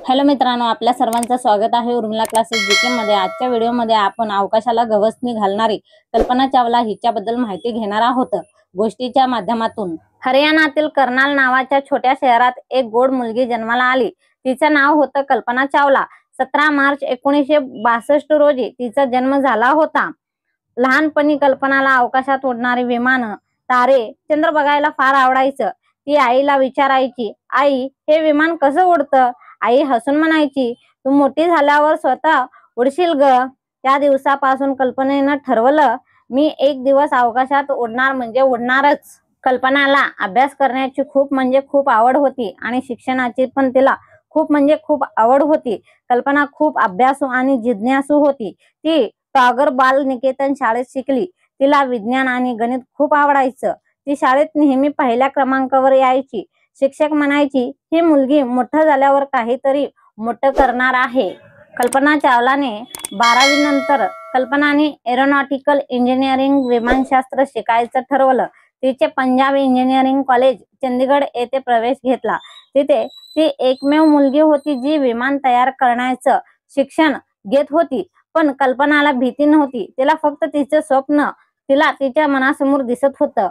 Hello मित्रांनो, आपल्या सर्वांचं स्वागत आहे उर्मिला क्लासेस जीके मध्ये। आजच्या व्हिडिओमध्ये आपण अवकाशाला गवसणी घालणारी कल्पना चावला हिच्याबद्दल माहिती घेणार आहोत गोष्टीच्या माध्यमातून। हरियाणातील कर्नाल नावाच्या छोट्या शहरात एक गोड मुलगी जन्माला आली। तिचं नाव होतं कल्पना चावला। 17 मार्च 1962 रोजी तिचा जन्म झाला होता। लहानपणी कल्पनाला अवकाशात उडणारी विमानं, तारे, चंद्र बघायला फार आवडायचं। ती आईला विचारायची, आई हे विमान कसं उडतं? आई हसून म्हणायची, तू मोठी झाल्यावर स्वतः उडशील ग। त्या दिवसापासून कल्पनेनं ठरवलं, मी एक दिवस अवकाशात उडणार म्हणजे उडणारच। कल्पनाला अभ्यास करण्याची खूप आवड होती आणि शिक्षणाची पण तिला खूप आवड होती। कल्पना खूप अभ्यासू आणि जिज्ञासू होती। ती टागर बाल निकेतन शाळेत शिकली। तिला विज्ञान आणि गणित खूप आवडायचं। ती शाळेत नेहमी पहिल्या क्रमांकावर यायची। शिक्षक म्हणायची, ही मुलगी मोठं झाल्यावर काहीतरी मोठं करणार आहे। कल्पना चावलाने 12वी नंतर कल्पनाने एरोनॉटिकल इंजिनिअरिंग विमानशास्त्र शिकायचं ठरवलं। तिचे पंजाब इंजिनिअरिंग कॉलेज चंदीगड येथे प्रवेश घेतला। तिथे ती एकमेव मुलगी होती जी विमान तयार करण्याचं शिक्षण घेत होती। पण कल्पनाला भीती नव्हती। तिला फक्त तिचं स्वप्न तिला तिच्या मनासमोर दिसत होतं।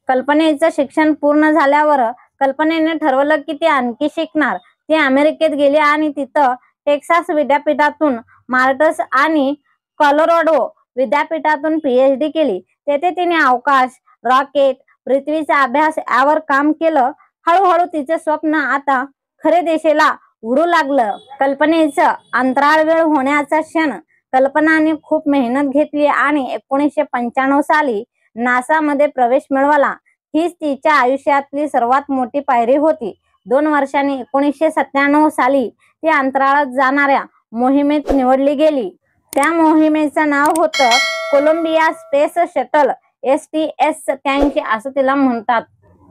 कल्पनेचं शिक्षण पूर्ण झाल्यावर कल्पनेने ठरवलं की ती आणखी शिकणार। ती अमेरिकेत गेली आणि तिथं टेक्सास विद्यापीठातून मार्टस आणि कॉलोराडो विद्यापीठातून PhD केली। तेथे तिने अवकाश, रॉकेट, पृथ्वीचा अभ्यास यावर काम केलं। हळूहळू तिचे स्वप्न आता खरे दिशेला उडू लागलं। कल्पनेचं अंतराळवीर होण्याचा क्षण कल्पनाने खूप मेहनत घेतली आणि 1995 साली नासा मध्ये प्रवेश मिळवला। हीच तिच्या आयुष्यातली सर्वात मोठी पायरी होती। 2 वर्षांनी 1997 साली ती अंतराळात जाणाऱ्या मोहिमेत निवडली गेली। त्या मोहिमेचं नाव होतं कोलंबिया स्पेस शटल STS-83 असं तिला म्हणतात।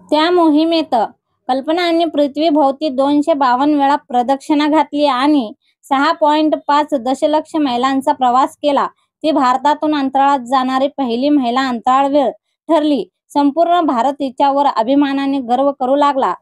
त्या मोहिमेत कल्पनाने पृथ्वीभोवती 252 वेळा प्रदक्षिणा घातली आणि 6.5 दशलक्ष मैलांचा प्रवास केला। ती भारतातून अंतराळात जाणारी पहिली महिला अंतराळवीर ठरली। संपूर्ण भारत तिच्यावर अभिमानाने गर्व करू लागला।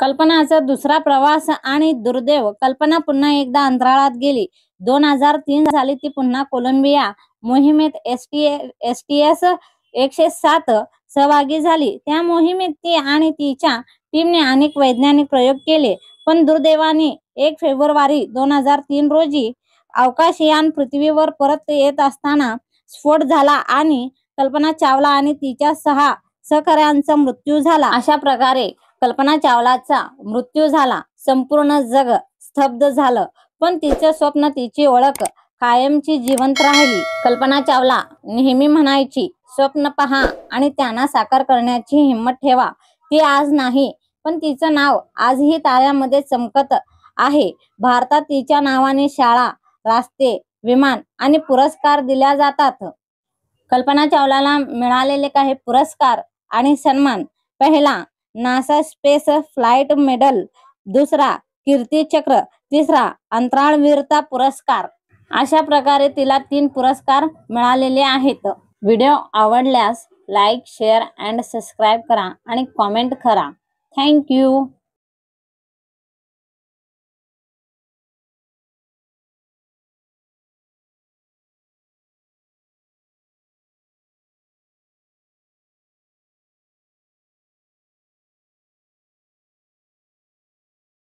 कल्पनाचा दुसरा प्रवास आणि दुर्दैव, कल्पना पुन्हा एकदा अंतराळात गेली। 2003 साली ती पुन्हा कोलंबिया मोहिमेत STS-107 सहभागी झाली। त्या मोहिमेत ती आणि तिच्या टीमने अनेक वैज्ञानिक प्रयोग केले। पण दुर्दैवाने 1 फेब्रुवारी 2003 रोजी अवकाशयान पृथ्वीवर परत येत असताना स्फोट झाला आणि कल्पना चावला आणि तिच्या 6 सहकाऱ्यांचा मृत्यू झाला। अशा प्रकारे कल्पना चावलाचा मृत्यू झाला। संपूर्ण जग स्तब्ध झालं, पण तिचं स्वप्न, तिची ओळख कायमची जिवंत राहिली। कल्पना चावला नेहमी म्हणायची, स्वप्न पहा आणि त्यांना साकार करण्याची हिंमत ठेवा। ती आज नाही, पण तिचं नाव आजही ताऱ्यामध्ये चमकत आहे। भारतात तिच्या नावाने शाळा, रस्ते, विमान आणि पुरस्कार दिल्या जातात। कल्पना चावलाला मिळालेले काही पुरस्कार आणि सन्मान: पहिला, नासा स्पेस फ्लाइट मेडल, दुसरा, कीर्ती चक्र, तिसरा, अंतराळवीरता पुरस्कार। अशा प्रकारे तिला 3 पुरस्कार मिळालेले आहेत। व्हिडिओ आवडल्यास लाईक, शेअर अँड सबस्क्राईब करा आणि कॉमेंट करा। Thank you.